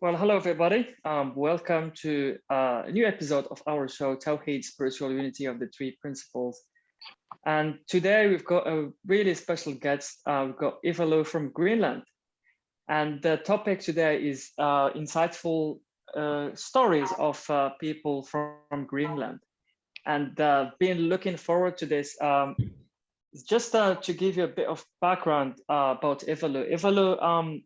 Well, hello everybody. Welcome to a new episode of our show, 𝒊𝒕'𝒔 Spiritual Unity of the Three Principles. And today we've got a really special guest. We've got Ivalo from Greenland. And the topic today is insightful stories of people from Greenland. And been looking forward to this. Just to give you a bit of background about Ivalo. Ivalo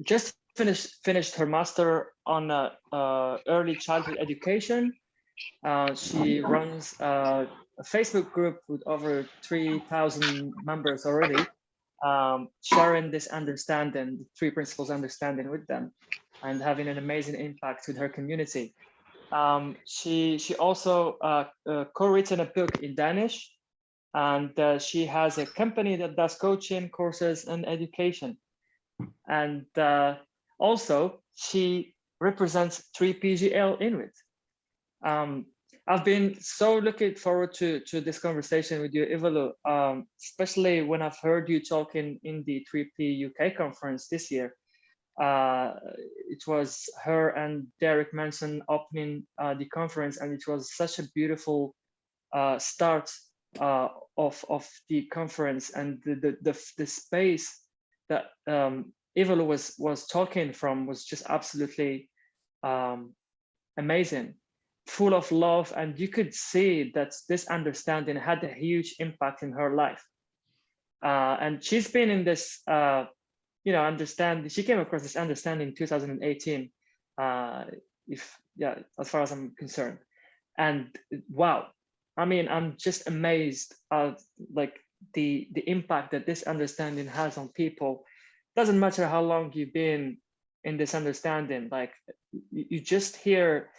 just finished her master on early childhood education. She runs a Facebook group with over 3,000 members already, sharing this understanding, the three principles understanding with them, and having an amazing impact with her community. She also co-written a book in Danish, and she has a company that does coaching, courses, and education. And also, she represents 𝒃𝒔𝒊𝒂𝒃𝒄𝒃 Inuit. I've been so looking forward to this conversation with you, Ivalo, especially when I've heard you talking in the 𝒃𝒃 UK conference this year. It was her and Derek Manson opening the conference, and it was such a beautiful start of the conference, and the space that Ivalo was talking from was just absolutely amazing, full of love, and you could see that this understanding had a huge impact in her life. And she's been in this, she came across this understanding in 2018, as far as I'm concerned. And wow, I mean, I'm just amazed at like the impact that this understanding has on people. Doesn't matter how long you've been in this understanding, like you just hear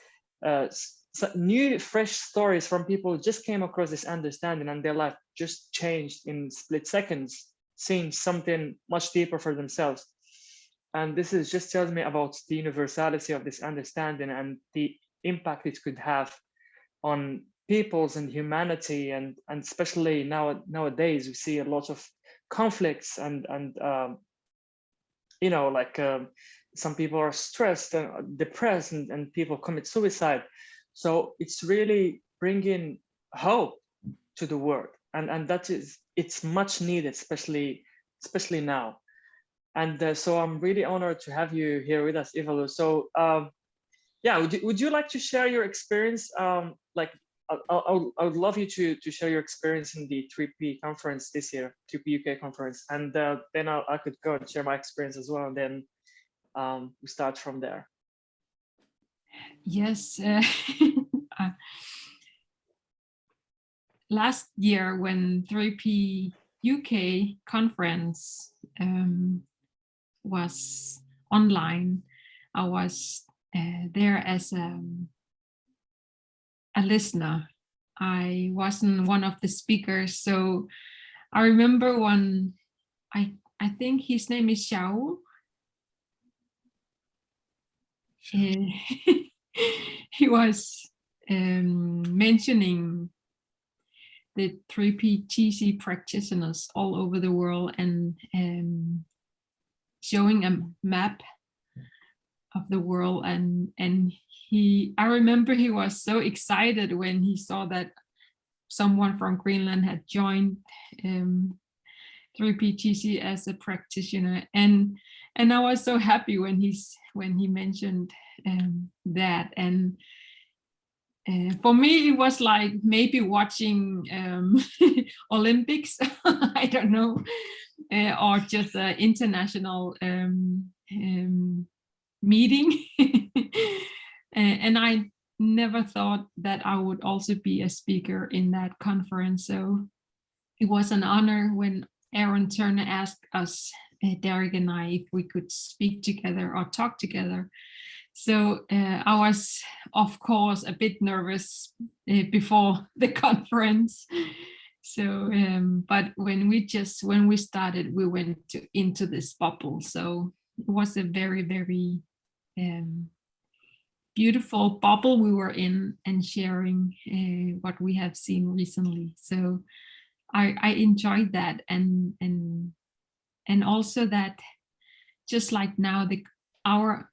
new fresh stories from people who just came across this understanding and their life just changed in split seconds, seeing something much deeper for themselves. And this is just tells me about the universality of this understanding and the impact it could have on peoples and humanity, and especially nowadays we see a lot of conflicts and some people are stressed and depressed, and people commit suicide. So it's really bringing hope to the world, and it's much needed, especially now. And so I'm really honored to have you here with us, Ivalo. So would you like to share your experience? I would love you to share your experience in the 𝒃𝒃 conference this year, 𝒃𝒃 UK conference, and then I could go and share my experience as well, and then we start from there. Yes. Last year, when 𝒃𝒃 UK conference was online, I was there as a listener. I wasn't one of the speakers, so I remember one. I think his name is Xiao. He was mentioning the 𝒃𝒃 practitioners all over the world, and showing a map of the world, and I remember he was so excited when he saw that someone from Greenland had joined 𝒃𝒃 as a practitioner, and I was so happy when he mentioned that. And for me, it was like maybe watching Olympics, I don't know, or just an international meeting. And I never thought that I would also be a speaker in that conference. So it was an honor when Aaron Turner asked us, Derek and I, if we could speak together or talk together. So I was, of course, a bit nervous before the conference. So, but when we started, we went into this bubble. So it was a very, very beautiful bubble we were in, and sharing what we have seen recently. So I enjoyed that, and also that just like now, our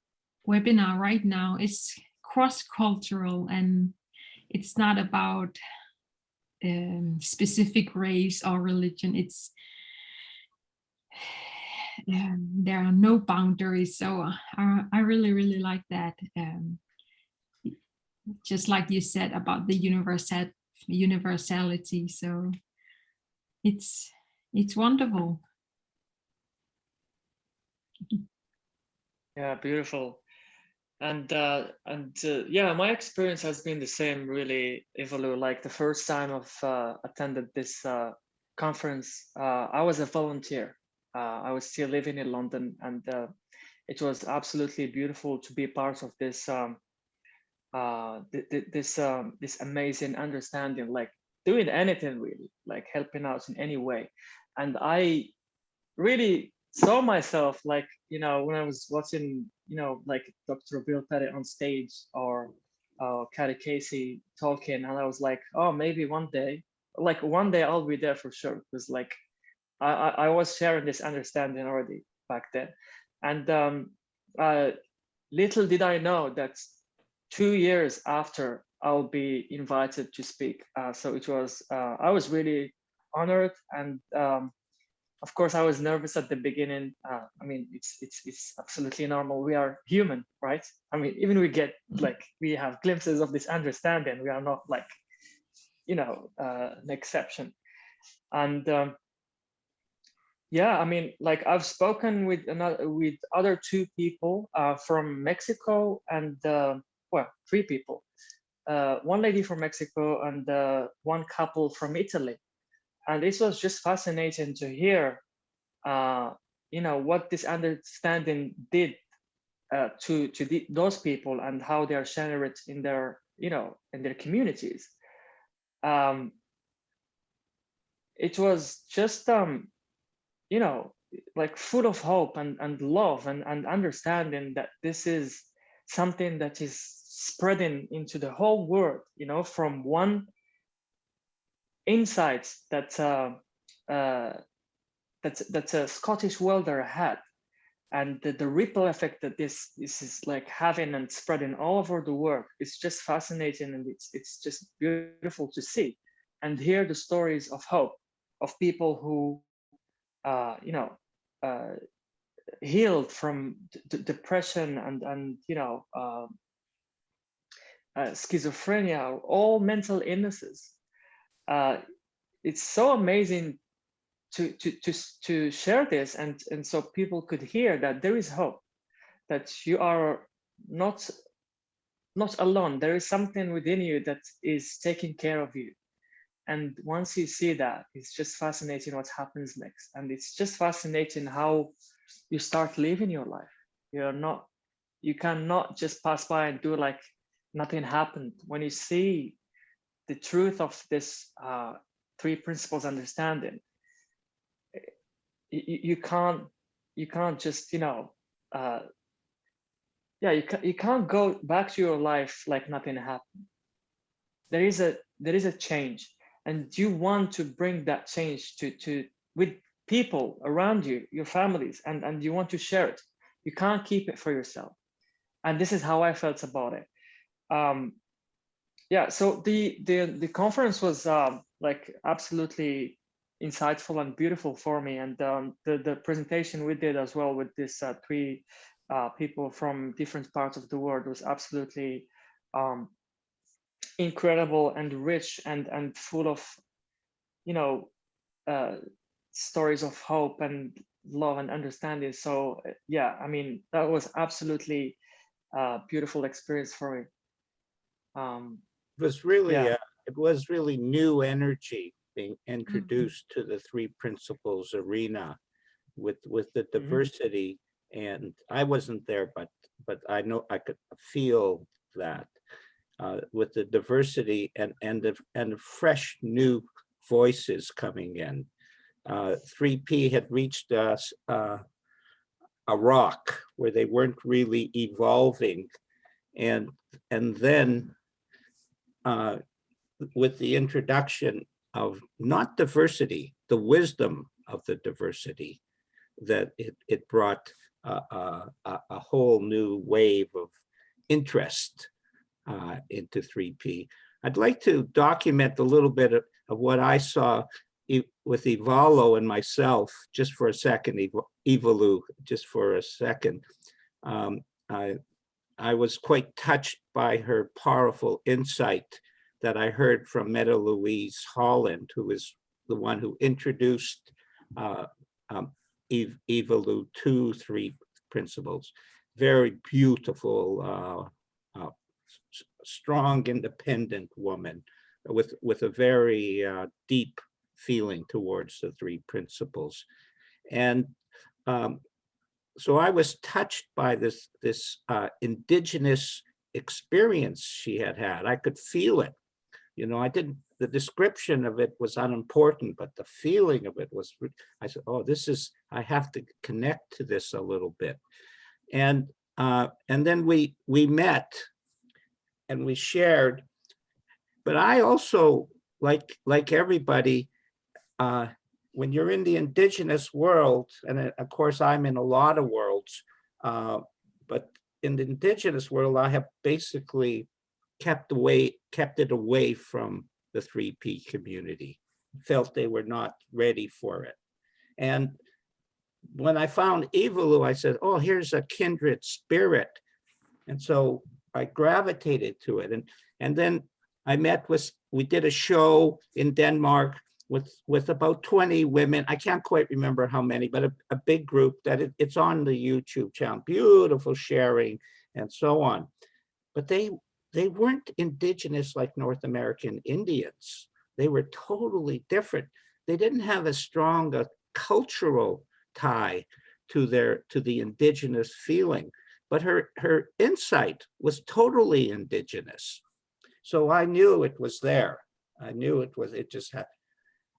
webinar right now is cross-cultural, and it's not about specific race or religion. It's there are no boundaries. So I really, really like that. Just like you said about the universality. So it's wonderful. Yeah, beautiful. And yeah, my experience has been the same, really, Ivalo. Like the first time I've attended this conference, I was a volunteer. I was still living in London, and it was absolutely beautiful to be part of this this amazing understanding, like doing anything really, like helping out in any way. And I really saw myself, like, you know, when I was watching, you know, like Dr. Bill Petty on stage, or 𝒕𝒂𝒂𝒃𝒍 talking, and I was like, oh, maybe one day I'll be there for sure, because like I was sharing this understanding already back then. And little did I know that 2 years after I'll be invited to speak. So it was, I was really honored, and of course I was nervous at the beginning. I mean, it's absolutely normal. We are human, right? I mean, even we get like, we have glimpses of this understanding. We are not like, you know, an exception. And yeah, I mean, like I've spoken with other 2 people from Mexico, and well, 3 people, 1 lady from Mexico and 1 couple from Italy. And this was just fascinating to hear, you know, what this understanding did to those people, and how they are sharing it in their, you know, in their communities. It was just, you know, like full of hope and love and understanding that this is something that is spreading into the whole world, you know, from one insight that that's a Scottish welder had, and the ripple effect that this is like having and spreading all over the world is just fascinating, and it's just beautiful to see and hear the stories of hope of people who you know, healed from depression and you know, schizophrenia, all mental illnesses. It's so amazing to share this, and so people could hear that there is hope, that you are not alone. There is something within you that is taking care of you. And once you see that, it's just fascinating what happens next. And it's just fascinating how you start living your life. You cannot just pass by and do like nothing happened. When you see the truth of this 3 principles understanding, you can't just, you know, yeah, you can't go back to your life like nothing happened. There is a change. And you want to bring that change to with people around you, your families, and you want to share it. You can't keep it for yourself. And this is how I felt about it. Yeah, so the conference was like absolutely insightful and beautiful for me. And the presentation we did as well with this 3 people from different parts of the world was absolutely incredible and rich and full of, you know, stories of hope and love and understanding. So yeah, I mean, that was absolutely a beautiful experience for me. It was really yeah. It was really new energy being introduced to the 3 principles arena with the diversity. And I wasn't there, but I know I could feel that with the diversity and fresh new voices coming in. 3P had reached us a rock where they weren't really evolving, and then with the introduction of not diversity, the wisdom of the diversity that it brought, a whole new wave of interest into 3P. I'd like to document a little bit of what I saw with Ivalo and myself, just for a second, Ivalo, just for a second. I was quite touched by her powerful insight that I heard from Meta Louise Holland, who is the one who introduced Ivalo to 3 principles. Very beautiful, strong, independent woman with a very deep feeling towards the 3 principles. And so I was touched by this indigenous experience she had had. I could feel it. You know, the description of it was unimportant, but the feeling of it was, I said, oh, I have to connect to this a little bit. And then we met and we shared, but I also, like everybody, when you're in the indigenous world, and of course I'm in a lot of worlds, but in the indigenous world, I have basically kept it away from the 3P community, felt they were not ready for it. And when I found Ivalo, I said, oh, here's a kindred spirit. And so I gravitated to it. And then we did a show in Denmark with about 20 women. I can't quite remember how many, but a big group that it's on the YouTube channel, beautiful sharing and so on. But they weren't indigenous like North American Indians. They were totally different. They didn't have as strong a cultural tie to the indigenous feeling, but her insight was totally indigenous. So I knew it was there. I knew it just happened.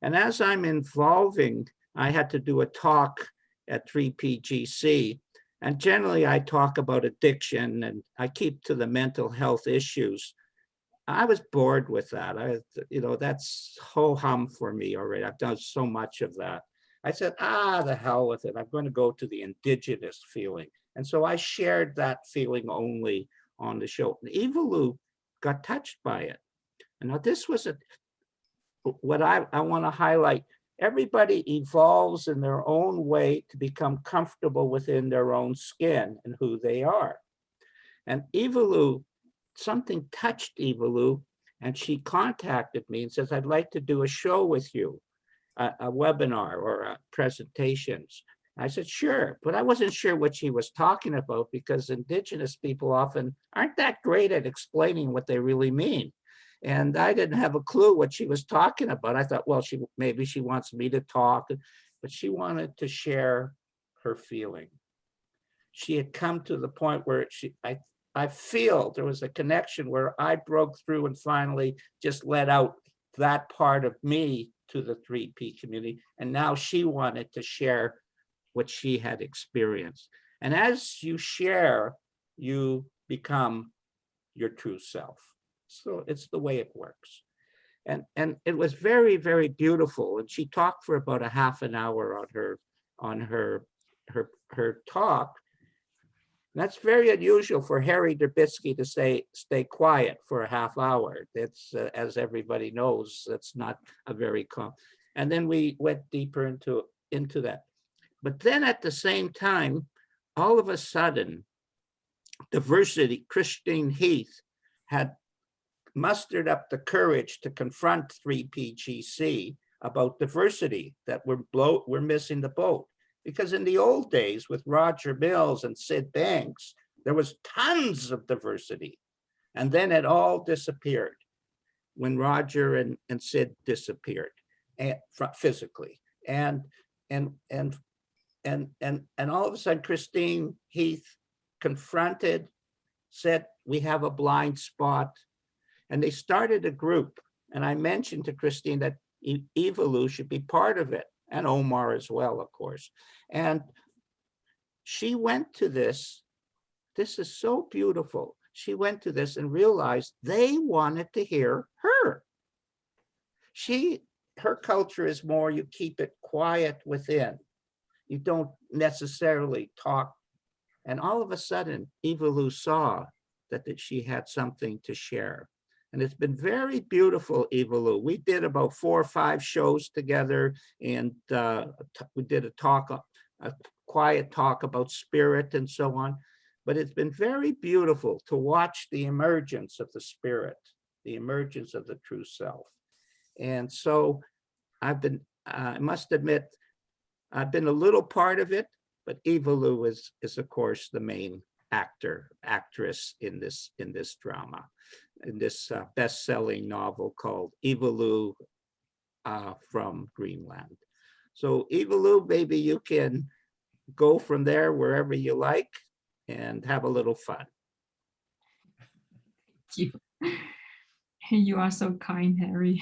And as I'm evolving, I had to do a talk at 3PGC. And generally I talk about addiction and I keep to the mental health issues. I was bored with that. That's ho-hum for me already. I've done so much of that. I said, the hell with it. I'm going to go to the indigenous feeling. And so I shared that feeling only on the show. And Ivalo got touched by it. And now this was what I want to highlight. Everybody evolves in their own way to become comfortable within their own skin and who they are. And Ivalo, something touched Ivalo, and she contacted me and says, I'd like to do a show with you, a webinar or presentations. I said, sure, but I wasn't sure what she was talking about because indigenous people often aren't that great at explaining what they really mean. And I didn't have a clue what she was talking about. I thought, well, maybe she wants me to talk, but she wanted to share her feeling. She had come to the point where I feel there was a connection where I broke through and finally just let out that part of me to the 3P community. And now she wanted to share what she had experienced. And as you share, you become your true self. So it's the way it works. And it was very, very beautiful. And she talked for about a half an hour on her talk. That's very unusual for Harry Derbitsky to stay quiet for a half hour. That's, as everybody knows, that's not a very common. And then we went deeper into that. But then at the same time, all of a sudden, Christine Heath had mustered up the courage to confront 3PGC about diversity, that we're missing the boat. Because in the old days with Roger Mills and Sid Banks, there was tons of diversity. And then it all disappeared when Roger and Sid disappeared physically. And all of a sudden, Christine Heath confronted, said, we have a blind spot. And they started a group. And I mentioned to Christine that Ivalo should be part of it, and Omar as well, of course. And she went to this. This is so beautiful. She went to this and realized they wanted to hear her. Her culture is more, you keep it quiet within. You don't necessarily talk And all of a sudden, 𝒂𝒊𝘂 saw that she had something to share. And it's been very beautiful, 𝒂𝒊𝘂. We did about 4 or 5 shows together, and we did a quiet talk about spirit and so on. But it's been very beautiful to watch the emergence of the spirit, the emergence of the true self. And so I must admit, I've been a little part of it, but 𝒂𝒊𝘂 is of course the main actress in this drama, in this best-selling novel called 𝒂𝒊𝘂 from Greenland. So 𝒂𝒊𝘂, maybe you can go from there wherever you like and have a little fun. Thank you. You are so kind, Harry.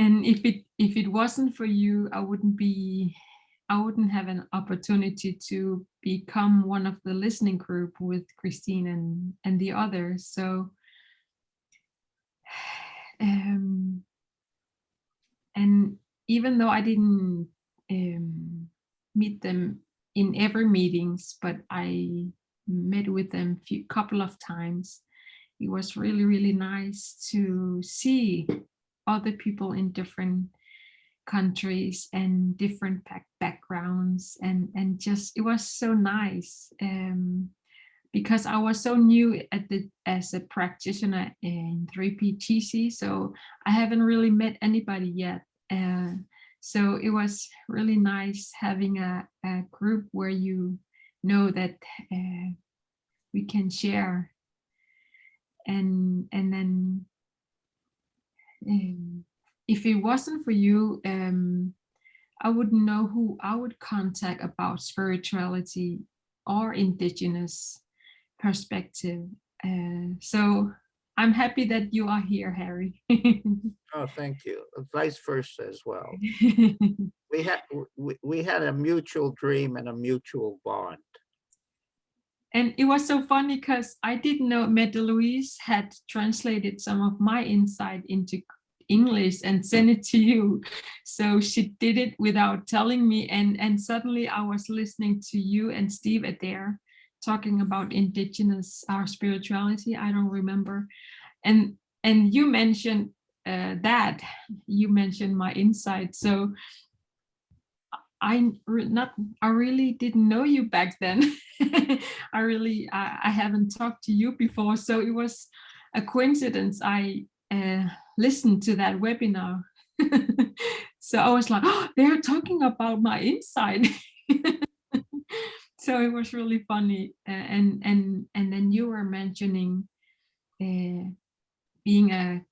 And if it wasn't for you, I wouldn't have an opportunity to become one of the listening group with Christine and the others. So, and even though I didn't meet them in every meetings, but I met with them couple of times, it was really, really nice to see other people in different countries and different backgrounds, and just it was so nice, because I was so new as a practitioner in 3P-TC, so I haven't really met anybody yet. So it was really nice having a group where you know that we can share, and then if it wasn't for you, I wouldn't know who I would contact about spirituality or indigenous perspective. So I'm happy that you are here, Harry. Oh, thank you. Vice versa as well. We had a mutual dream and a mutual bond. And it was so funny because I didn't know Louise had translated some of my insight into English and sent it to you. So she did it without telling me, and suddenly I was listening to you and Steve there talking about indigenous spirituality. I don't remember, and you mentioned that you mentioned my insight. So I really didn't know you back then. I haven't talked to you before, so it was a coincidence. I listened to that webinar. So I was like, oh, they're talking about my insight. So it was really funny. And then you were mentioning being a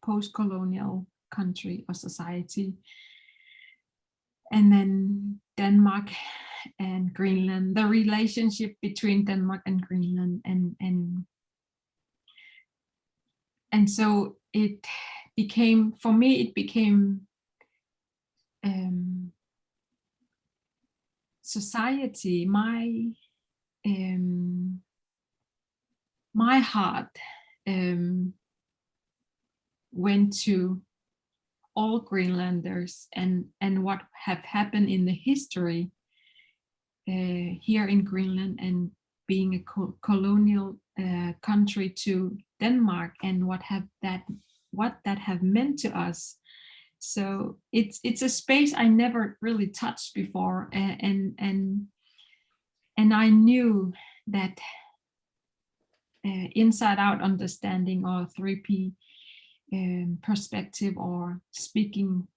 post-colonial country or society, and then Denmark and Greenland, the relationship between Denmark and Greenland, and so it became, for me, it became society. My heart went to all Greenlanders and what have happened in the history here in Greenland, and being a colonial country to Denmark, and what that have meant to us. So it's a space I never really touched before, and I knew that inside out understanding, or 3P perspective, or speaking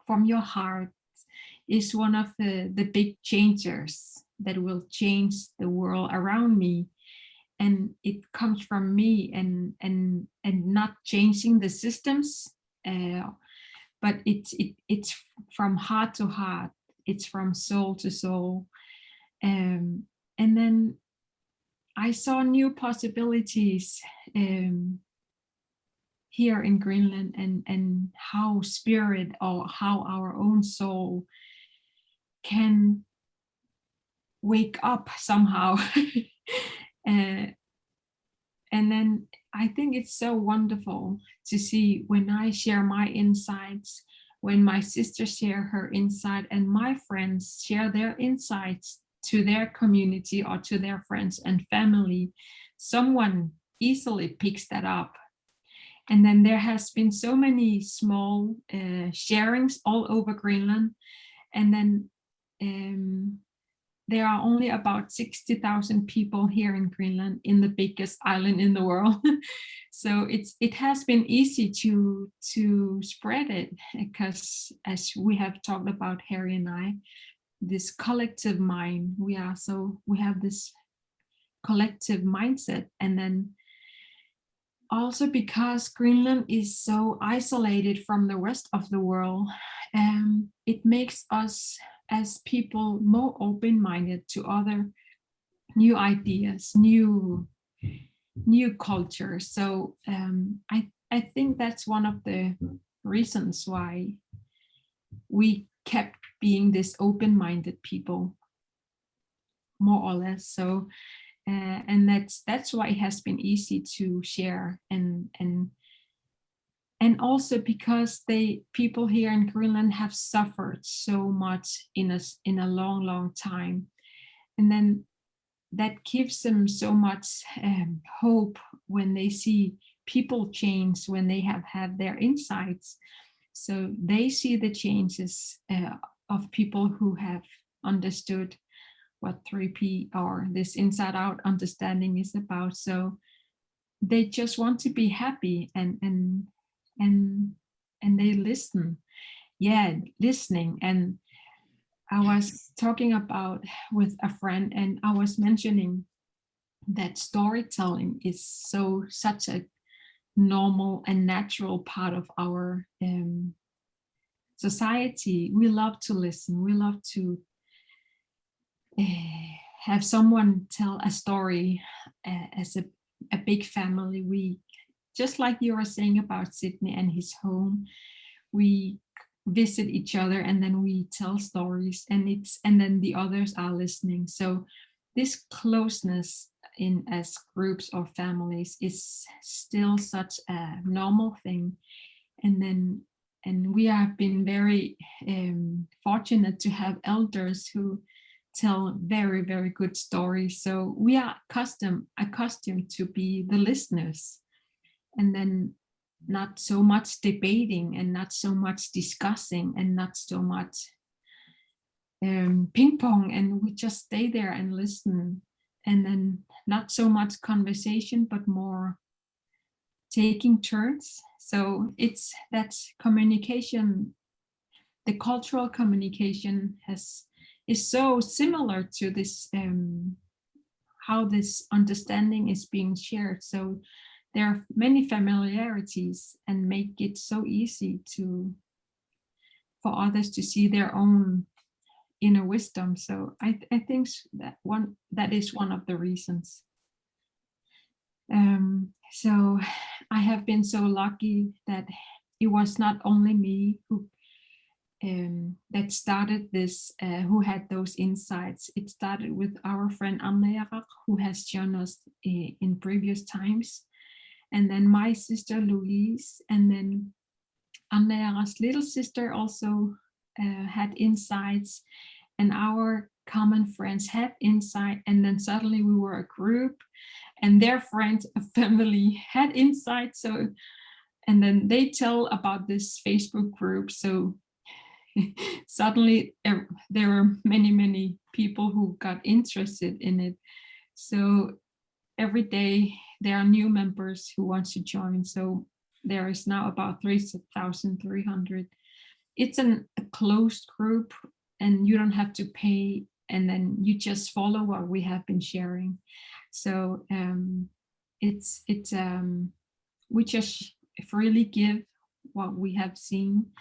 from your heart, is one of the big changers that will change the world around me. And it comes from me, and not changing the systems, but it's from heart to heart, it's from soul to soul. And then I saw new possibilities here in Greenland, and how spirit, or how our own soul, can wake up somehow. And then I think it's so wonderful to see, when I share my insights, when my sister share her insight and my friends share their insights to their community or to their friends and family, someone easily picks that up. And then there has been so many small sharings all over Greenland. And then there are only about 60,000 people here in Greenland, in the biggest island in the world. So it has been easy to spread it, because as we have talked about, Harry and I, this collective mind, we have this collective mindset. And then also because Greenland is so isolated from the rest of the world, it makes us as people more open-minded to other new ideas, new cultures. So I think that's one of the reasons why we kept being this open-minded people, more or less. So and that's why it has been easy to share, and also because people here in Greenland have suffered so much in a long time, and then that gives them so much hope when they see people change, when they have had their insights. So they see the changes of people who have understood what 3P or this inside out understanding is about. So they just want to be happy, and they listen. Yeah, listening. And I was talking about with a friend, and I was mentioning that storytelling is such a normal and natural part of our society. We love to listen. We love to have someone tell a story as a big family. We, just like you were saying about Sydney and his home, we visit each other and then we tell stories, and then the others are listening. So this closeness in as groups or families is still such a normal thing. And we have been very fortunate to have elders who tell very, very good stories. So we are accustomed to be the listeners, and then not so much debating and not so much discussing and not so much ping pong, and we just stay there and listen. And then not so much conversation, but more taking turns. So that's communication. The cultural communication is so similar to this, how this understanding is being shared. So there are many familiarities, and make it so easy for others to see their own inner wisdom. So I think that is one of the reasons. So I have been so lucky that it was not only me who that started this, who had those insights. It started with our friend 𝒂𝒧💧, who has joined us in previous times, and then my sister Louise, and then 𝒂🧧's little sister also had insights, and our common friends had insight, and then suddenly we were a group, and their friends, a family, had insight. So, and then they tell about this Facebook group. So suddenly there were many people who got interested in it. So every day there are new members who want to join. So there is now about 3,300. It's a closed group, and you don't have to pay, and then you just follow what we have been sharing. So we just freely give what we have seen,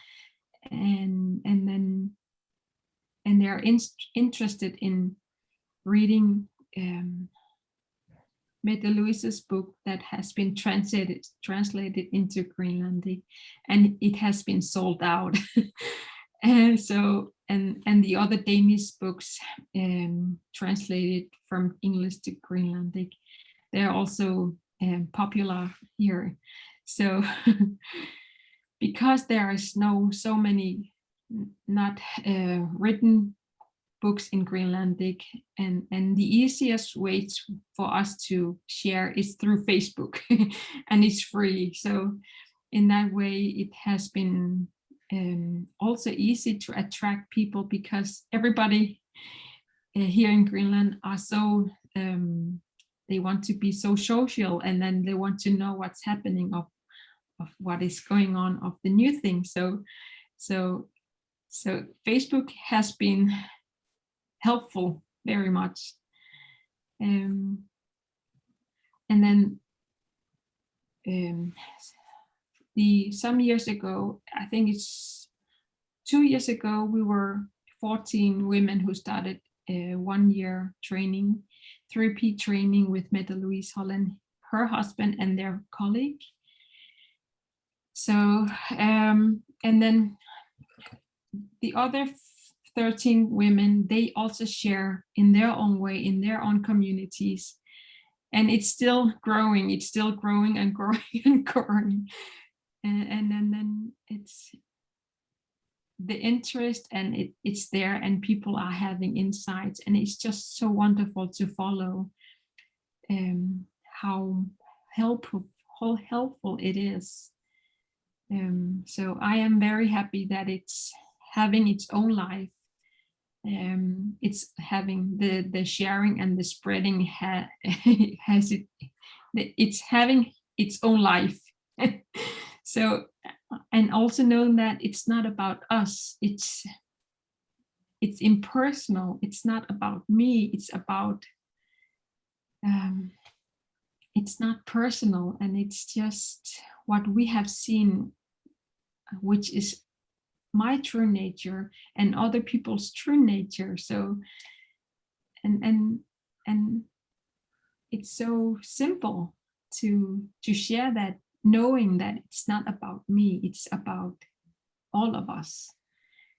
and they're interested in reading Mette Louise's book that has been translated into Greenlandic, and it has been sold out. And so and the other Danish books translated from English to Greenlandic, they're also popular here. So because there is so many not written books in Greenlandic, and the easiest way for us to share is through Facebook, and it's free. So in that way, it has been also easy to attract people, because everybody here in Greenland are so they want to be so social, and then they want to know what's happening of what is going on, of the new thing. So Facebook has been helpful very much. And then some years ago, I think it's 2 years ago, we were 14 women who started a 1-year training, therapy training with Mette Louise Holland, her husband and their colleague. So, and then the other 13 women, they also share in their own way, in their own communities. And it's still growing and growing and growing. And then it's the interest, and it's there, and people are having insights, and it's just so wonderful to follow how helpful it is. So I am very happy that it's having its own life. It's having the sharing and the spreading it's having its own life. So, and also knowing that it's not about us, it's impersonal, it's not about me, it's about it's not personal, and it's just what we have seen, which is my true nature and other people's true nature. So and it's so simple to share that, knowing that it's not about me, it's about all of us.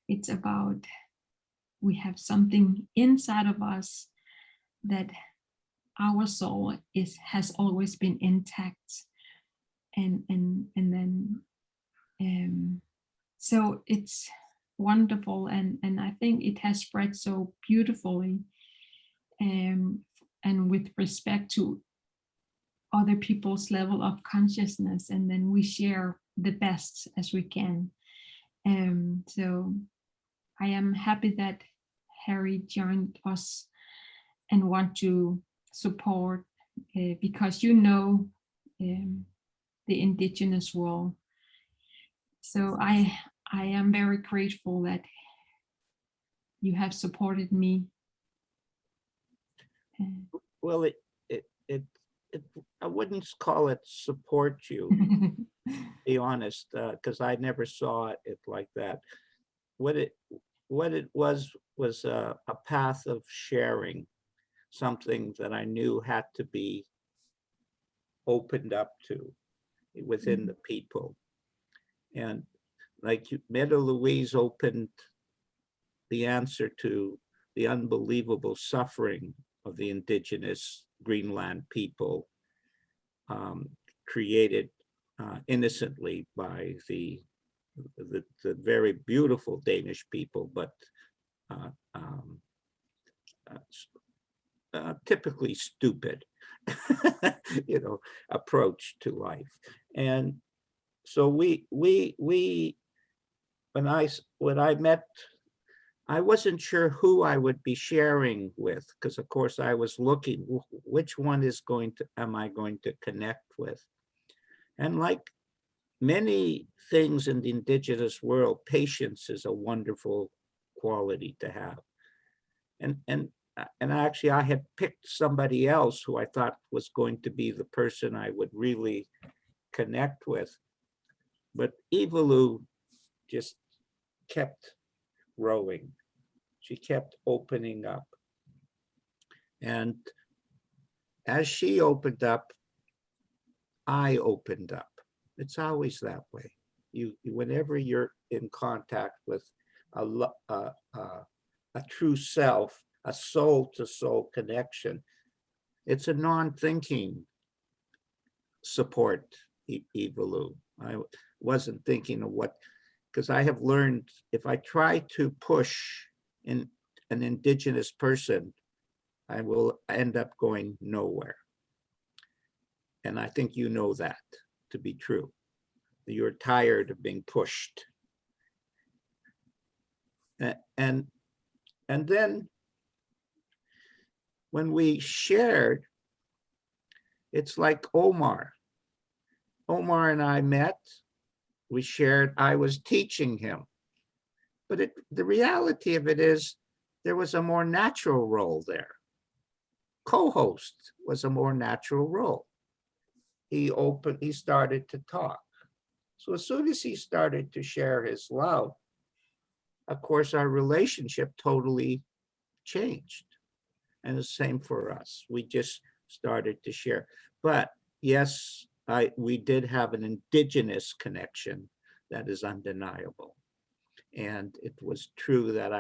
It's about, we have something inside of us that our soul has always been intact, and then so it's wonderful, and I think it has spread so beautifully, and with respect to other people's level of consciousness, and then we share the best as we can. So I am happy that Harry joined us and want to support, because you know the indigenous world. So I am very grateful that you have supported me. Well, I wouldn't call it support you, to be honest, because I never saw it like that. What it was a path of sharing something that I knew had to be opened up to within the people. And like Mette Louise opened the answer to the unbelievable suffering of the indigenous Greenland people, created innocently by the very beautiful Danish people, but typically stupid, approach to life. And so when I met, I wasn't sure who I would be sharing with, because of course I was looking, which one am I going to connect with? And like many things in the indigenous world, patience is a wonderful quality to have. And actually I had picked somebody else who I thought was going to be the person I would really connect with. But Ivalo just kept growing. She kept opening up. And as she opened up, I opened up. It's always that way. Whenever you're in contact with a true self, a soul-to-soul connection, it's a non-thinking support, Ivalo. wasn't thinking of what, because I have learned if I try to push an indigenous person, I will end up going nowhere. And I think you know that to be true. You're tired of being pushed. And then when we shared, it's like Omar and I met, we shared, I was teaching him. But the reality of it is there was a more natural role there. Co-host was a more natural role. He started to talk. So as soon as he started to share his love, of course, our relationship totally changed. And the same for us. We just started to share. But yes, we did have an indigenous connection that is undeniable. And it was true that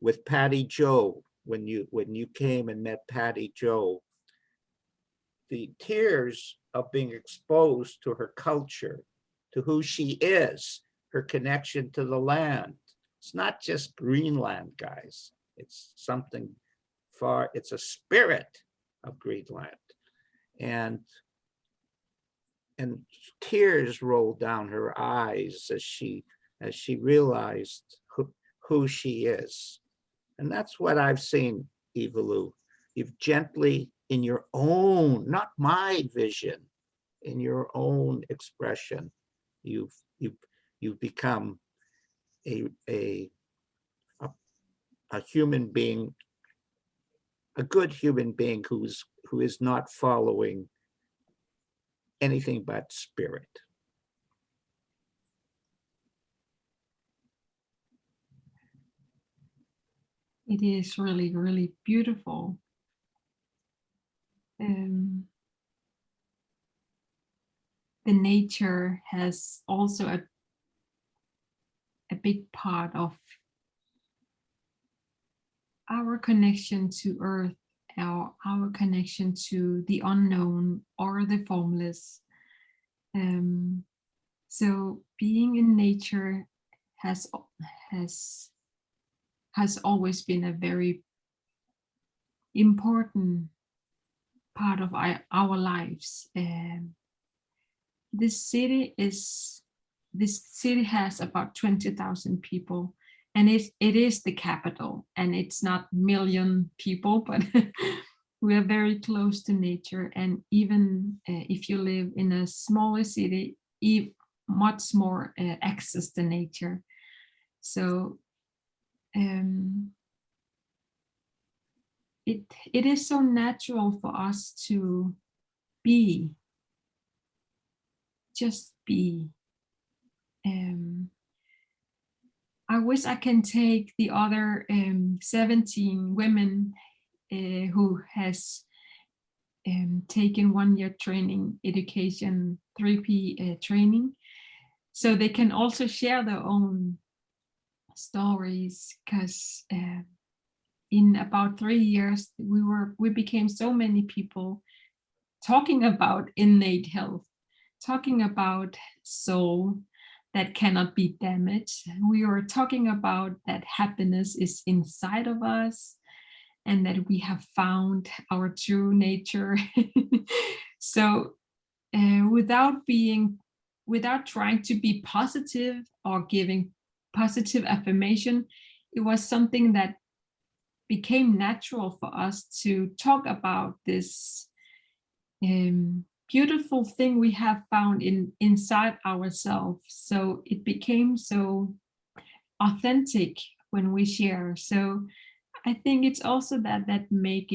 with 𝒕𝒅𝒔𝒕, when you came and met �𝒕🔄, the tears of being exposed to her culture, to who she is, her connection to the land. It's not just Greenland, guys. It's something far, it's a spirit of Greenland. And tears rolled down her eyes as she realized who she is. And that's what I've seen, Ivalo. You've gently, in your own, not my vision, in your own expression, you've become a human being, a good human being who is not following anything but spirit. It is really, really beautiful. The nature has also a big part of our connection to Earth, our connection to the unknown or the formless. So being in nature has always been a very important part of our lives. This city has about 20,000 people, and it is the capital, and it's not million people, but we are very close to nature. And even if you live in a smaller city, much more access to nature. So it is so natural for us to just be. I wish I can take the other 17 women who has taken 1 year training, education, 3P training, so they can also share their own stories, because in about 3 years we became so many people talking about innate health, talking about soul that cannot be damaged. We are talking about that happiness is inside of us and that we have found our true nature. So without trying to be positive or giving positive affirmation, it was something that became natural for us to talk about this beautiful thing we have found inside ourselves. So it became so authentic when we share. So I think it's also that make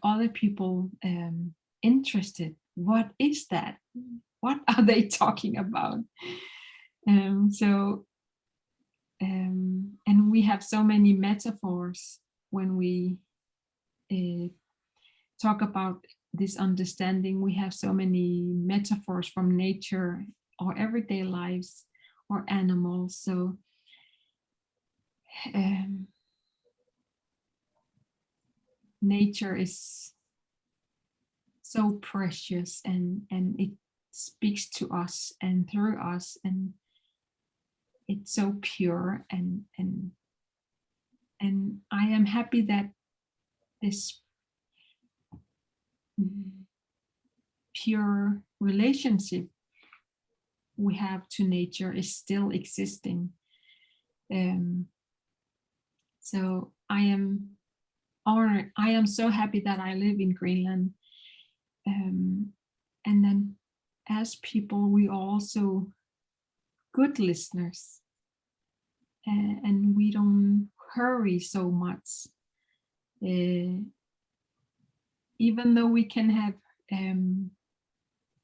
other people interested. What is that? What are they talking about? And we have so many metaphors when we talk about this understanding. We have so many metaphors from nature or everyday lives or animals. So nature is so precious, and it speaks to us and through us, and it's so pure, and I am happy that this pure relationship we have to nature is still existing. So I am honored. I am so happy that I live in Greenland. And then as people, we are also good listeners, and we don't hurry so much. Even though we can have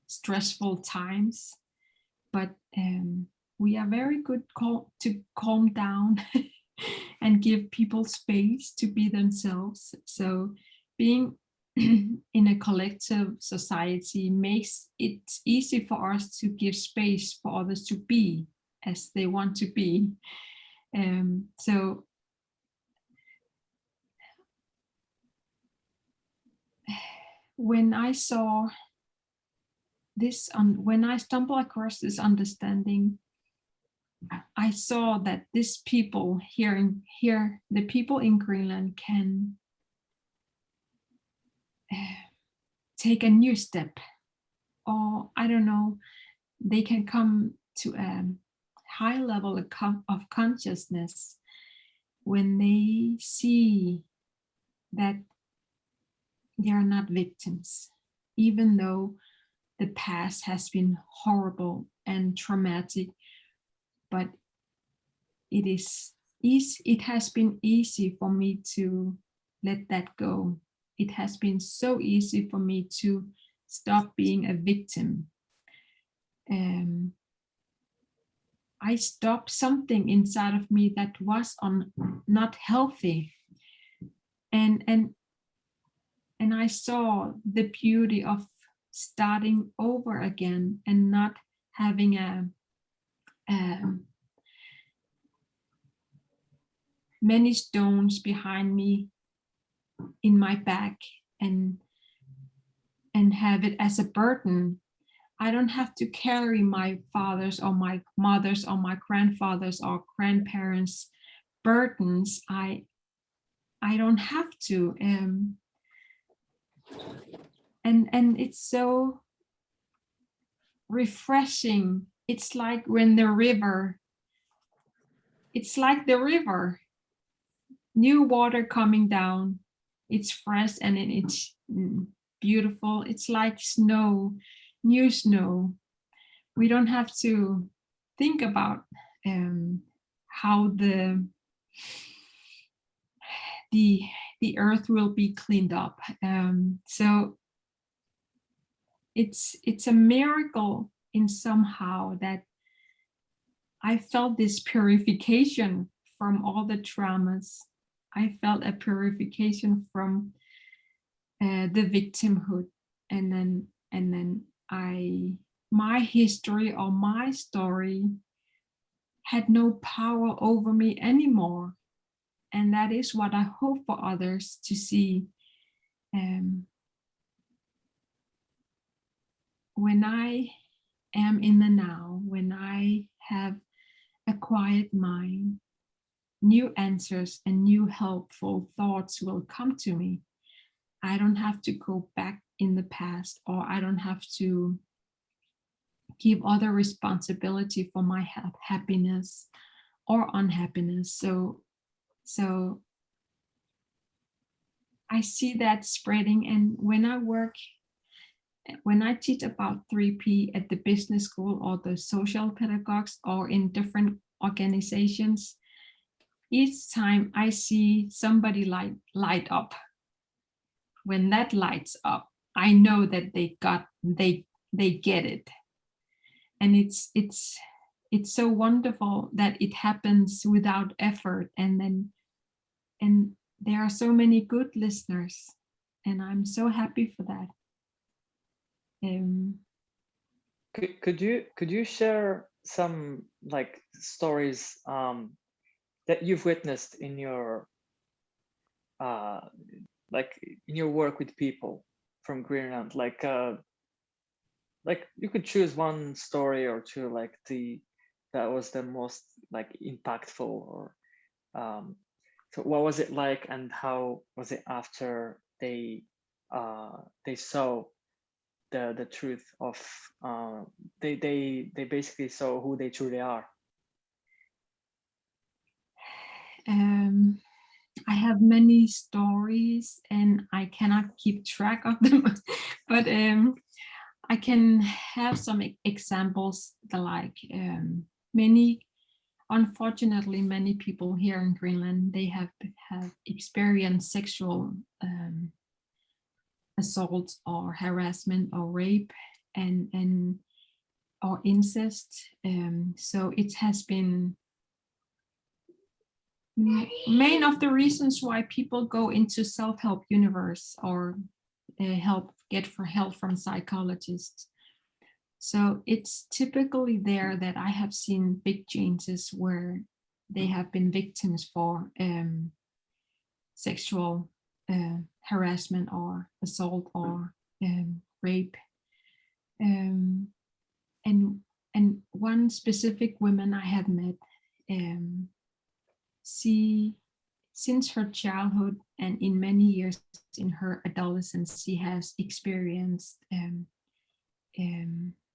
stressful times, but we are very good to calm down and give people space to be themselves. So being in a collective society makes it easy for us to give space for others to be as they want to be. So when I saw this, when I stumbled across this understanding, I saw that these people here, the people in Greenland can take a new step, or I don't know, they can come to a high level of consciousness when they see that they are not victims, even though the past has been horrible and traumatic, but it has been easy for me to let that go. It has been so easy for me to stop being a victim. I stopped something inside of me that was not healthy, and I saw the beauty of starting over again and not having many stones behind me in my back and have it as a burden. I don't have to carry my father's or my mother's or my grandfather's or grandparents' burdens. I don't have to. And it's so refreshing. It's like when the river, new water coming down. It's fresh and it's beautiful. It's like snow, new snow. We don't have to think about how the earth will be cleaned up. So it's a miracle in somehow that I felt this purification from all the traumas. I felt a purification from the victimhood, and then my history or my story had no power over me anymore, and that is what I hope for others to see. When I am in the now, when I have a quiet mind, new answers and new helpful thoughts will come to me. I don't have to go back in the past, or I don't have to give other responsibility for my happiness or unhappiness. So I see that spreading. And when I teach about 3P at the business school or the social pedagogues or in different organizations, each time I see somebody light up. When that lights up, I know that they get it. And it's so wonderful that it happens without effort. And there are so many good listeners, and I'm so happy for that. Could you share some like stories that you've witnessed in your work with people from Greenland? Like you could choose one story or two, like the that was the most like impactful, or so what was it like, and how was it after they saw the truth of they basically saw who they truly are? I have many stories and I cannot keep track of them, but I can have some examples that, like, unfortunately, many people here in Greenland, they have experienced sexual assault or harassment or rape and or incest. So it has been main of the reasons why people go into self-help universe or get help from psychologists. So it's typically there that I have seen big changes where they have been victims for sexual harassment or assault or rape. And one specific woman I have met, since her childhood and in many years in her adolescence, she has experienced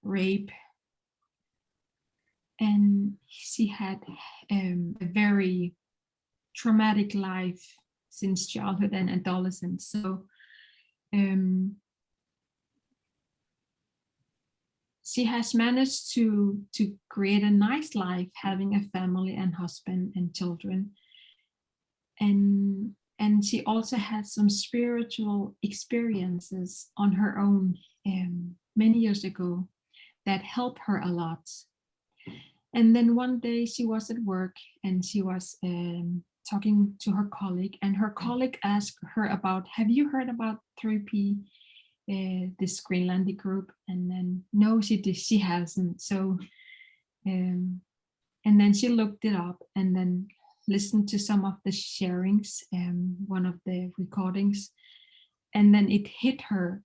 rape, and she had a very traumatic life since childhood and adolescence. So she has managed to create a nice life, having a family and husband and children. And she also had some spiritual experiences on her own many years ago that helped her a lot. And then one day she was at work and she was talking to her colleague, and her colleague asked her about, have you heard about 𝒂𝒑𝒐, this Greenlandic group? And then no, she hasn't. So and then she looked it up and then listened to some of the sharings, one of the recordings, and then it hit her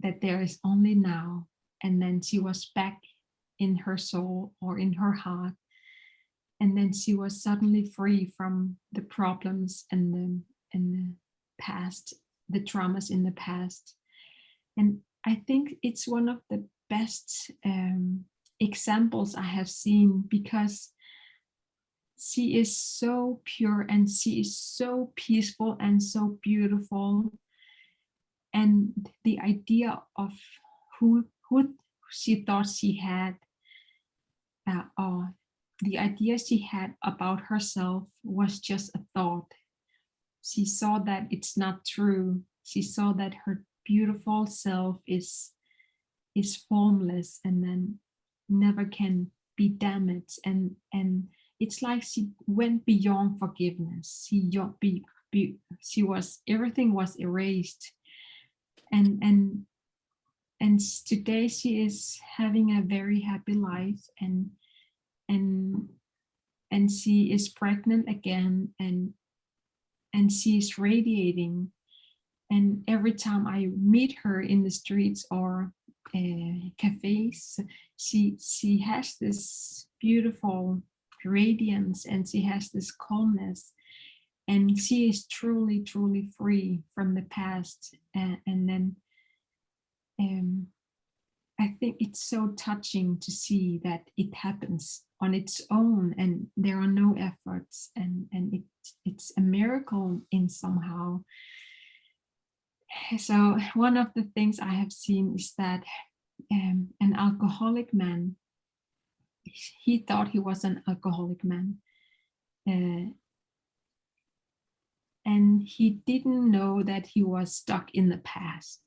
that there is only now. And then she was back in her soul or in her heart, and then she was suddenly free from the problems and the past, the traumas in the past. And I think it's one of the best examples I have seen, because she is so pure and she is so peaceful and so beautiful. And the idea of who she thought she had, or the idea she had about herself, was just a thought. She saw that it's not true. She saw that her beautiful self is formless and then never can be damaged. And it's like she went beyond forgiveness. She was, everything was erased. And today she is having a very happy life, and she is pregnant again, and she is radiating. And every time I meet her in the streets or cafes, she has this beautiful radiance, and she has this calmness, and she is truly, truly free from the past. And then I think it's so touching to see that it happens on its own, and there are no efforts, and it's a miracle in somehow. So one of the things I have seen is that an alcoholic man, he thought he was an alcoholic man, and he didn't know that he was stuck in the past.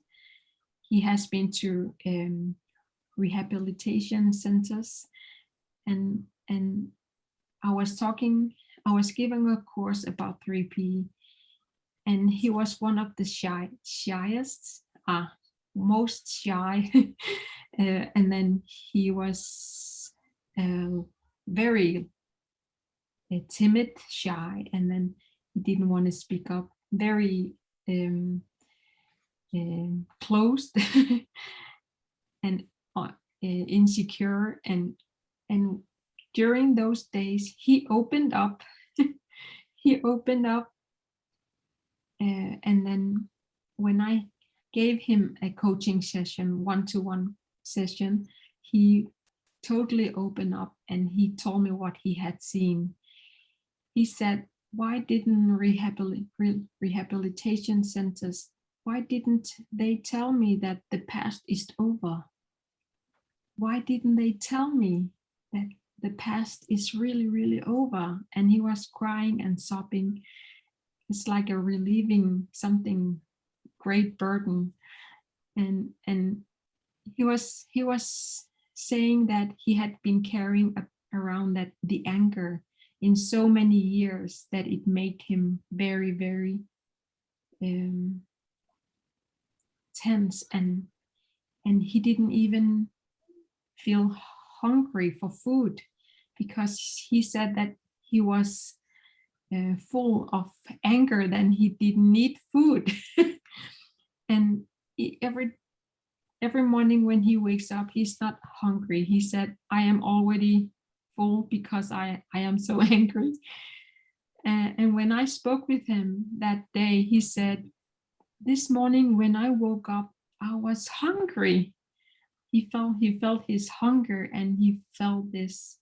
He has been to rehabilitation centers, and I was giving a course about 𝒂𝒑𝒐, and he was one of the shyest, most shy, and then he was very timid, shy, and then he didn't want to speak up, very closed. And insecure, and during those days he opened up. He opened up, and then when I gave him a coaching session, one-to-one session, he totally opened up and he told me what he had seen. He said, why didn't rehabilitation centers, why didn't they tell me that the past is over? Why didn't they tell me that the past is really, really over? And he was crying and sobbing. It's like a relieving something great burden. And he was saying that he had been carrying around that the anger in so many years that it made him very, very tense, and he didn't even feel hungry for food, because he said that he was full of anger, then he didn't need food. And every morning when he wakes up, he's not hungry. He said, I am already full because I am so angry. And when I spoke with him that day, he said, this morning when I woke up, I was hungry. He felt his hunger, and he felt this.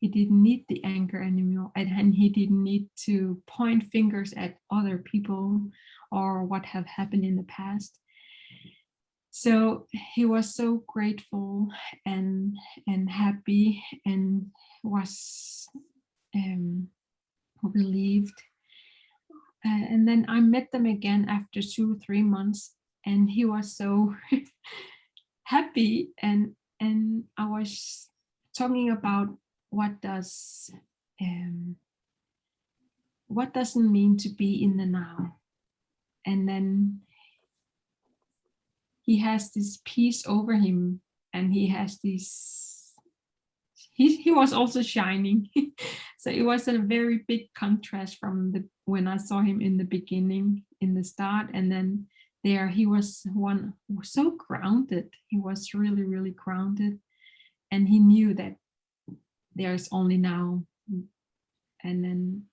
He didn't need the anger anymore, and he didn't need to point fingers at other people or what have happened in the past. So he was so grateful and happy, and was relieved. And then I met them again after 2-3 months, and he was so happy, and I was talking about what does what does it mean to be in the now. And then he has this peace over him, and he has this, he was also shining. So it was a very big contrast from when I saw him in the beginning, in the start, and then there he was so grounded. He was really, really grounded, and he knew that there's only now. And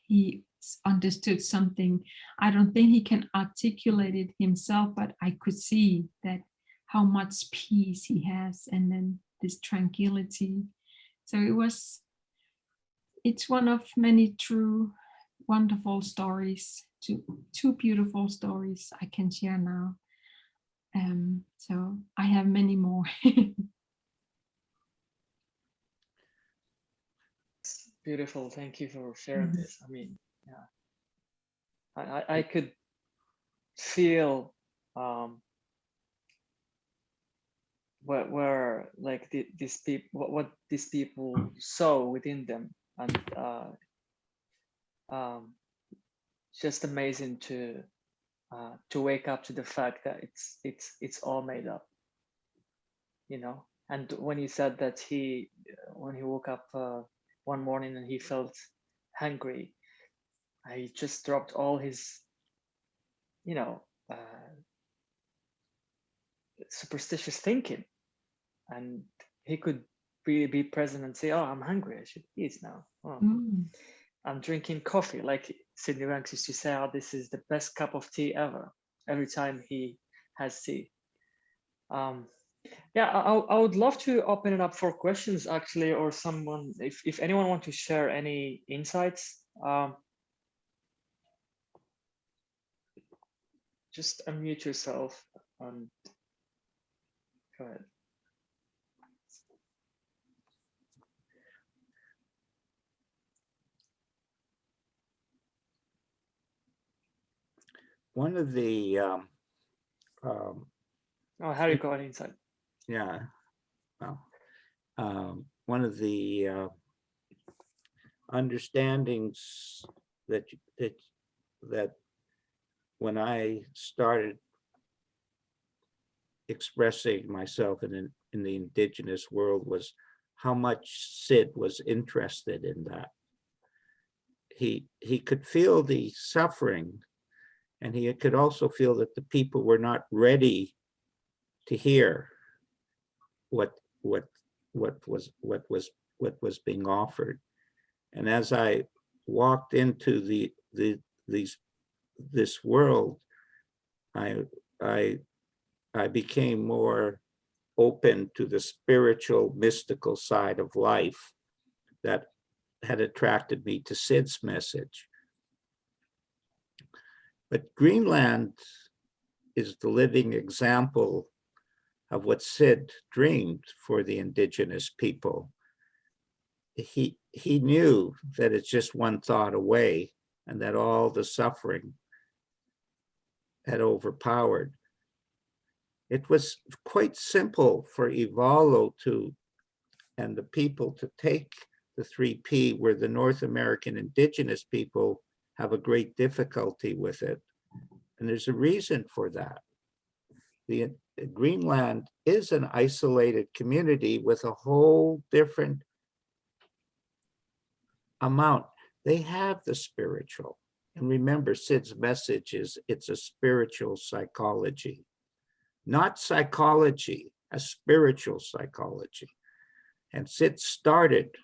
he understood something. I don't think he can articulate it himself, but I could see that how much peace he has, and then this tranquility. So it's one of many true wonderful stories, two beautiful stories I can share now. So I have many more. Beautiful. Thank you for sharing this. I mean, yeah, I could feel where like these people, what these people saw within them, and just amazing to wake up to the fact that it's all made up, you know. And when he said that when he woke up one morning and he felt hungry, he just dropped all his, you know, superstitious thinking, and he could really be present and say, oh, I'm hungry, I should eat now. Oh, I'm drinking coffee. Like Sydney Ranks used to say, oh, this is the best cup of tea ever, every time he has tea. Yeah, I would love to open it up for questions, actually, or someone, if anyone wants to share any insights, just unmute yourself and go ahead. One of the oh, Harry got an insight. Yeah, well, one of the understandings that when I started expressing myself in the indigenous world was how much Sid was interested in that. He could feel the suffering, and he could also feel that the people were not ready to hear what was being offered. And as I walked into this world, I became more open to the spiritual, mystical side of life that had attracted me to Sid's message. But Greenland is the living example of what Sid dreamed for the indigenous people. He knew that it's just one thought away and that all the suffering had overpowered. It was quite simple for Ivalo and the people to take the 3P, where the North American indigenous people have a great difficulty with it. And there's a reason for that. Greenland is an isolated community with a whole different amount. They have the spiritual. And remember, Sid's message is it's a spiritual psychology, not psychology, a spiritual psychology. And Sid started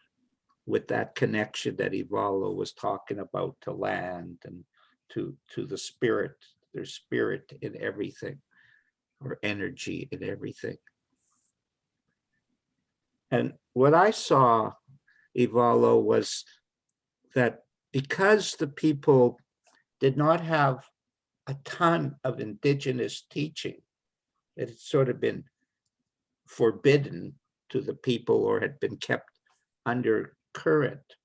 with that connection that Ivalo was talking about to land and to the spirit, there's spirit in everything, or energy in everything. And what I saw, Ivalo, was that because the people did not have a ton of indigenous teaching, it had sort of been forbidden to the people or had been kept under current.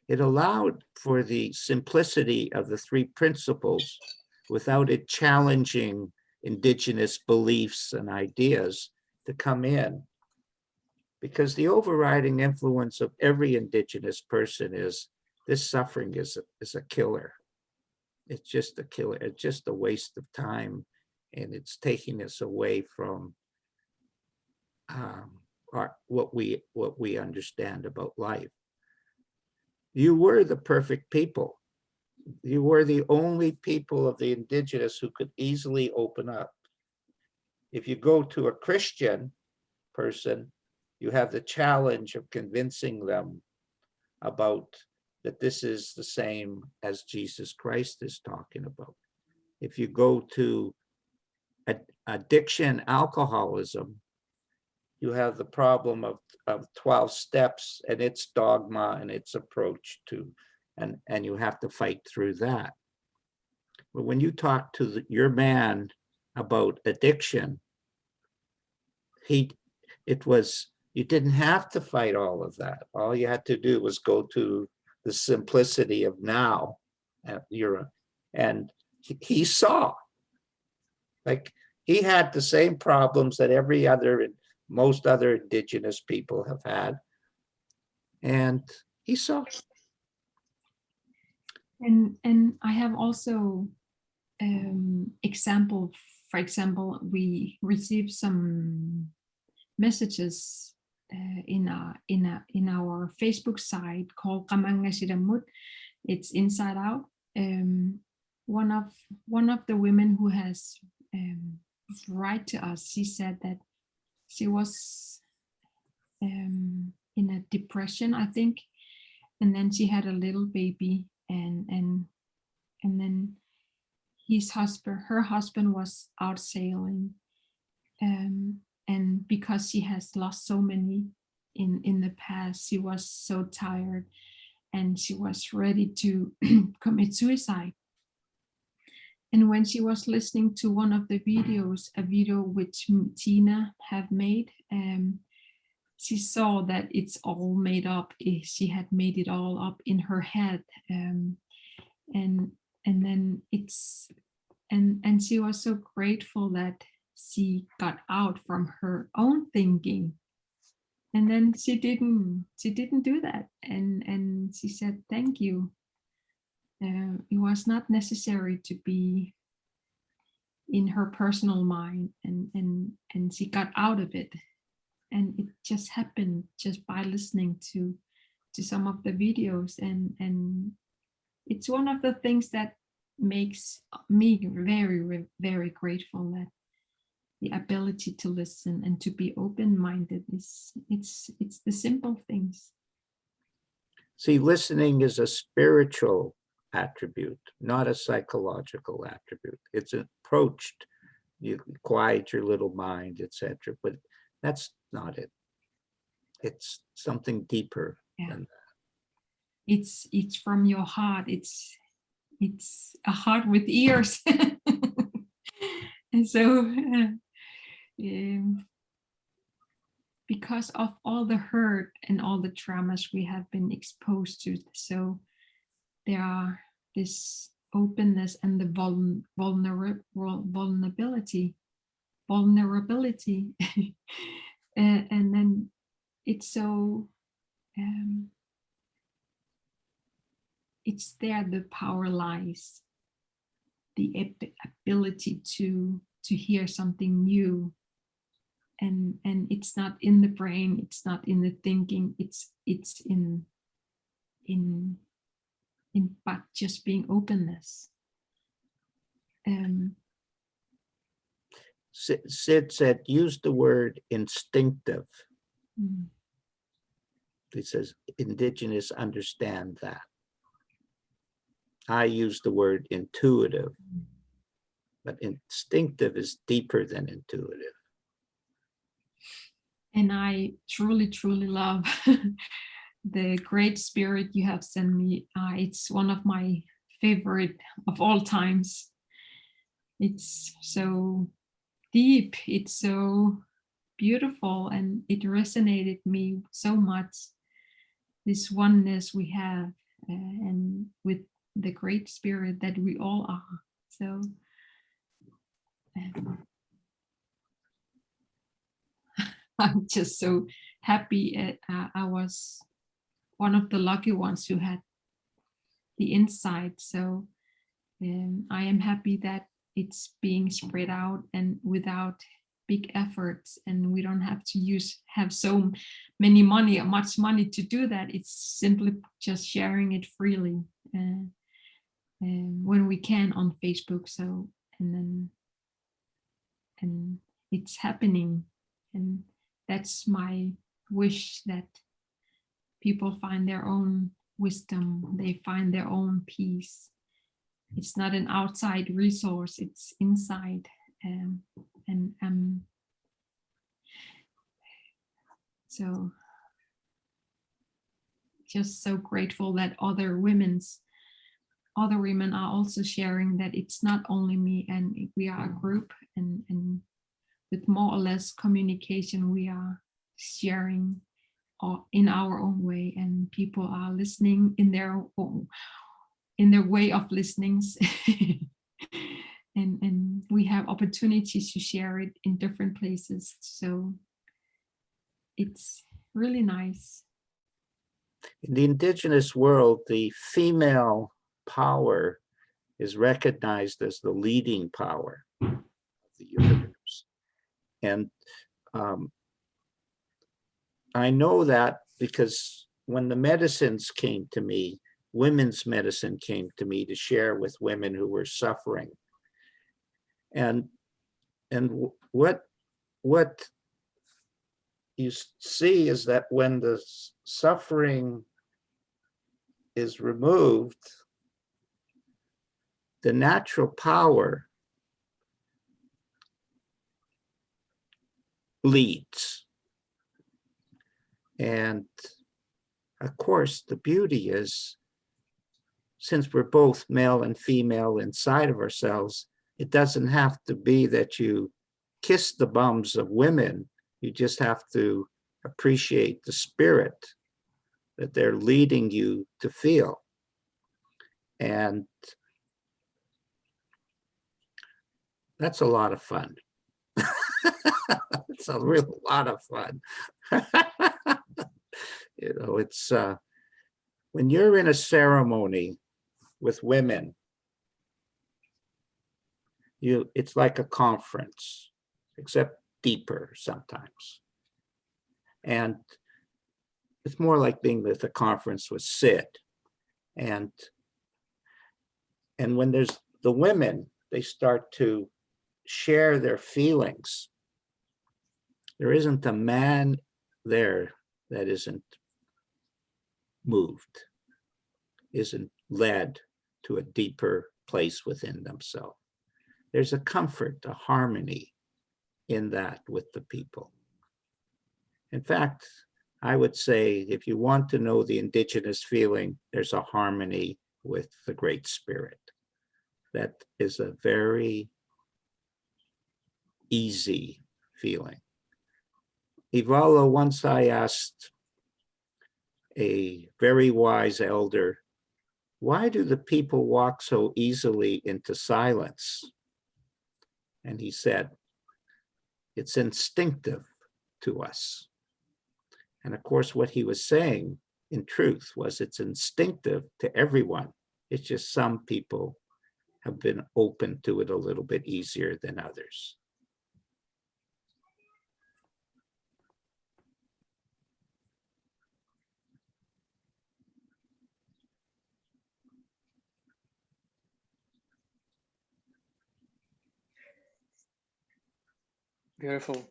It allowed for the simplicity of the 3 principles without it challenging indigenous beliefs and ideas to come in. Because the overriding influence of every indigenous person is this suffering is a killer. It's just a killer. It's just a waste of time, and it's taking us away from what we understand about life. You were the perfect people. You were the only people of the indigenous who could easily open up. If you go to a Christian person, you have the challenge of convincing them about that this is the same as Jesus Christ is talking about. If you go to addiction, alcoholism, you have the problem of 12 steps and its dogma and its approach to, and you have to fight through that. But when you talk to your man about addiction, you didn't have to fight all of that. All you had to do was go to the simplicity of now. And he saw, like, he had the same problems that most other indigenous people have had. And he saw. And I have also example. For example, we received some messages in our Facebook site called 𝒂𝒂💧. It's Inside Out. One of the women who has write to us, she said that she was in a depression, I think, and then she had a little baby, and then her husband was out sailing, and because she has lost so many in the past, she was so tired and she was ready to commit suicide. And when she was listening to one of the videos, a video which Tina have made, she saw that it's all made up. She had made it all up in her head, and then and she was so grateful that she got out from her own thinking. And then she didn't do that, and she said thank you. It was not necessary to be in her personal mind, and she got out of it, and it just happened just by listening to some of the videos, and it's one of the things that makes me very, very grateful the ability to listen and to be open-minded. It's the simple things. See, listening is a spiritual attribute, not a psychological attribute. It's approached, you quiet your little mind, etc. But that's not it. It's something deeper than that. It's from your heart. It's a heart with ears. And so because of all the hurt and all the traumas we have been exposed to, so there are this openness and the vulnerability, and then it's so it's there the power lies, the ability to hear something new, and it's not in the brain, it's not in the thinking, it's in but just being openness. Sid said, use the word instinctive. He says, indigenous understand that. I use the word intuitive, but instinctive is deeper than intuitive. And I truly, truly love the great spirit you have sent me. It's one of my favorite of all times. It's so deep, it's so beautiful, and it resonated me so much, this oneness we have and with the great spirit that we all are. So I'm just so happy. I was one of the lucky ones who had the insight. So I am happy that it's being spread out and without big efforts, and we don't have to have so much money to do that. It's simply just sharing it freely when we can on Facebook. So and it's happening, and that's my wish, that people find their own wisdom, they find their own peace. It's not an outside resource, it's inside. And I'm so just so grateful that other women are also sharing that it's not only me, and we are a group, and with more or less communication we are sharing in our own way, and people are listening in their way of listening. and we have opportunities to share it in different places, so it's really nice. In the indigenous world, the female power is recognized as the leading power of the universe. And I know that because when the medicines came to me, women's medicine came to me to share with women who were suffering. And what you see is that when the suffering is removed, the natural power leads. And of course, the beauty is, since we're both male and female inside of ourselves, it doesn't have to be that you kiss the bums of women. You just have to appreciate the spirit that they're leading you to feel. And that's a lot of fun. It's a real lot of fun. You know, it's when you're in a ceremony with women, it's like a conference, except deeper sometimes. And it's more like being with a conference with Sid. And when there's the women, they start to share their feelings. There isn't a man there that isn't moved, isn't led to a deeper place within themselves. There's a comfort, a harmony in that with the people. In fact, I would say if you want to know the indigenous feeling, there's a harmony with the Great Spirit. That is a very easy feeling. Ivalo, once I asked a very wise elder, why do the people walk so easily into silence? And he said, it's instinctive to us. And of course, what he was saying in truth was it's instinctive to everyone. It's just some people have been open to it a little bit easier than others. Beautiful.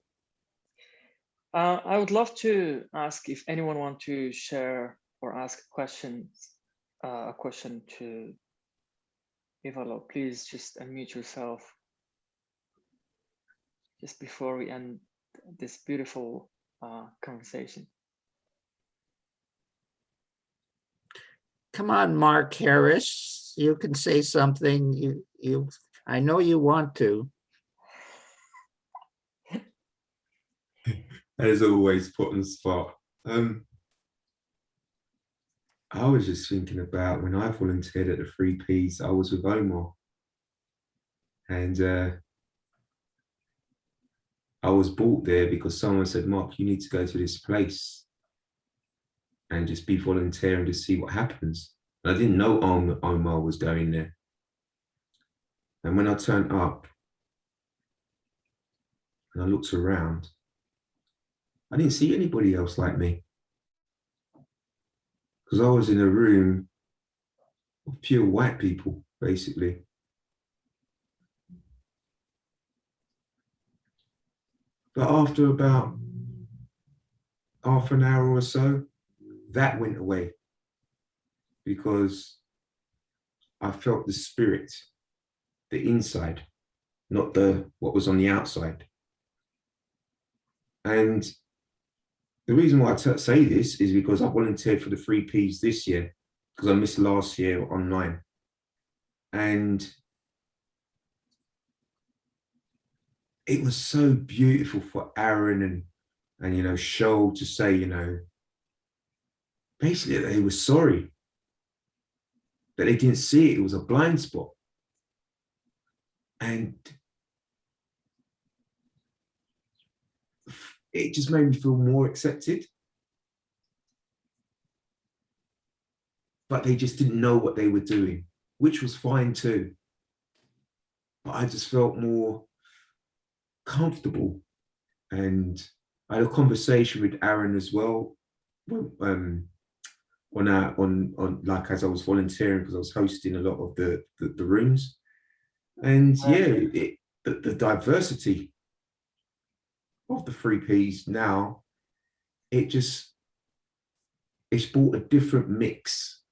I would love to ask if anyone wants to share or ask questions, a question to Ivalo. Please just unmute yourself just before we end this beautiful conversation. Come on, Mark Harris, you can say something. I know you want to. That is always put on the spot. I was just thinking about when I volunteered at the 3Ps, I was with Omar. And I was brought there because someone said, Mark, you need to go to this place and just be volunteering to see what happens. And I didn't know Omar was going there. And when I turned up and I looked around, I didn't see anybody else like me. Because I was in a room of pure white people, basically. But after about half an hour or so, that went away because I felt the spirit, the inside, not what was on the outside. And the reason why I say this is because I volunteered for the 3Ps this year because I missed last year online. And it was so beautiful for Aaron and you know, 𝒊𝒕𝒔 to say, you know, basically that they were sorry, that they didn't see it was a blind spot. And it just made me feel more accepted. But they just didn't know what they were doing, which was fine too. But I just felt more comfortable. And I had a conversation with Aaron as well, like as I was volunteering, because I was hosting a lot of the rooms. And yeah, the diversity of the 3Ps now, it's brought a different mix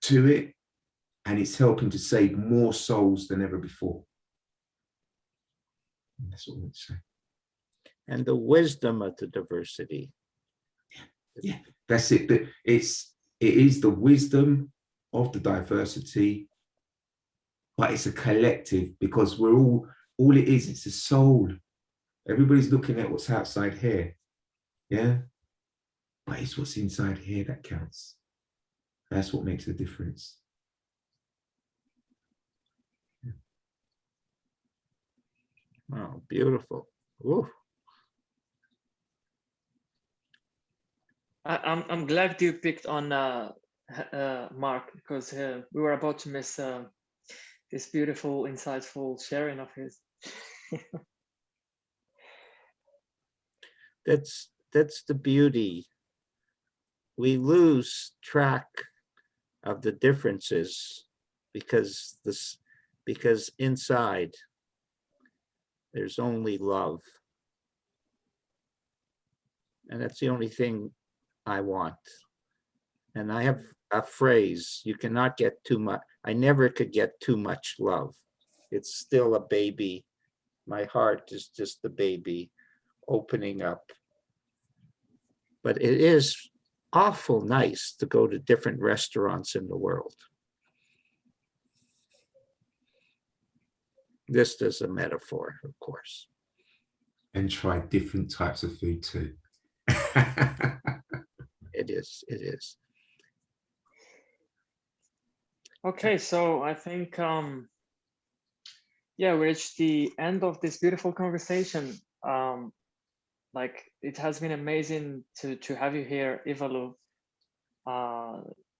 to it, and it's helping to save more souls than ever before. That's what I want to say. And the wisdom of the diversity. Yeah, that's it. It is the wisdom of the diversity, but it's a collective because we're all it is, it's a soul. Everybody's looking at what's outside here, yeah? But it's what's inside here that counts. That's what makes a difference. Yeah. Oh, beautiful. Ooh. I'm glad you picked on Mark, because we were about to miss this beautiful, insightful sharing of his. That's the beauty. We lose track of the differences because because inside there's only love. And that's the only thing I want. And I have a phrase, you cannot get too much. I never could get too much love. It's still a baby. My heart is just the baby opening up. But it is awful nice to go to different restaurants in the world. This is a metaphor, of course. And try different types of food too. It is, it is. Okay, so I think, yeah, we reached the end of this beautiful conversation. Like, it has been amazing to have you here, Ivalo.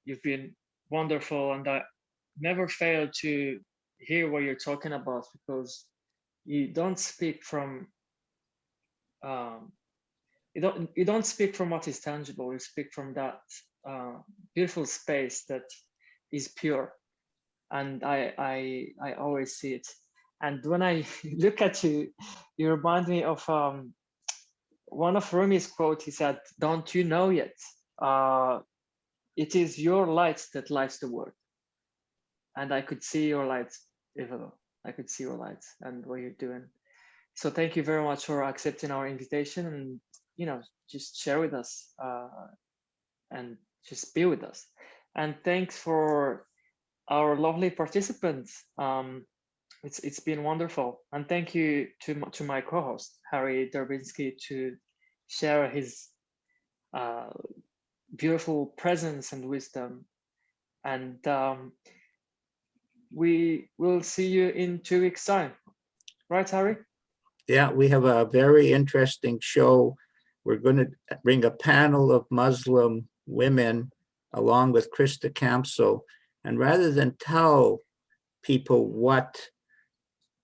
You've been wonderful, and I never fail to hear what you're talking about, because you don't speak from you don't speak from what is tangible. You speak from that beautiful space that is pure, and I always see it. And when I look at you, you remind me of one of Rumi's quote. He said, "Don't you know yet? It is your light that lights the world." And I could see your light, Ivalo. I could see your light and what you're doing. So thank you very much for accepting our invitation, and just share with us and just be with us. And thanks for our lovely participants. It's been wonderful, and thank you to my co-host Harry Derbitsky to share his beautiful presence and wisdom. And we will see you in 2 weeks' time, right, Harry? Yeah, we have a very interesting show. We're going to bring a panel of Muslim women along with 𝒃𝒆𝒊𝒏𝒈. And rather than tell people what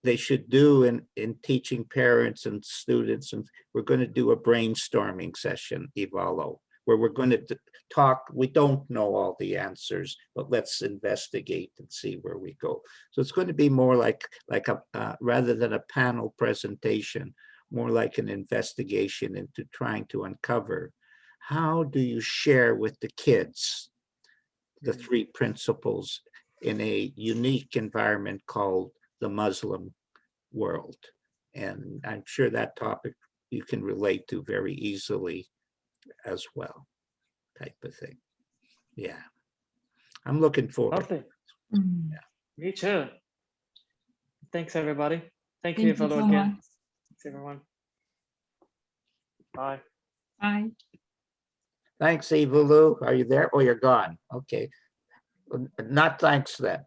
they should do in teaching parents and students, and we're going to do a brainstorming session, Ivalo, where we're going to talk. We don't know all the answers, but let's investigate and see where we go. So it's going to be more like a rather than a panel presentation, more like an investigation into trying to uncover how do you share with the kids the 3 principles in a unique environment called the Muslim world. And I'm sure that topic you can relate to very easily as well, type of thing. Yeah, I'm looking forward. Lovely. Mm. Yeah. Me too. Thanks, everybody. Thank you, Thank you Ivalo, so again. much. Thanks, everyone. Bye. Bye. Thanks, Ivalo. Are you there? Oh, you're gone. Okay. Not thanks then.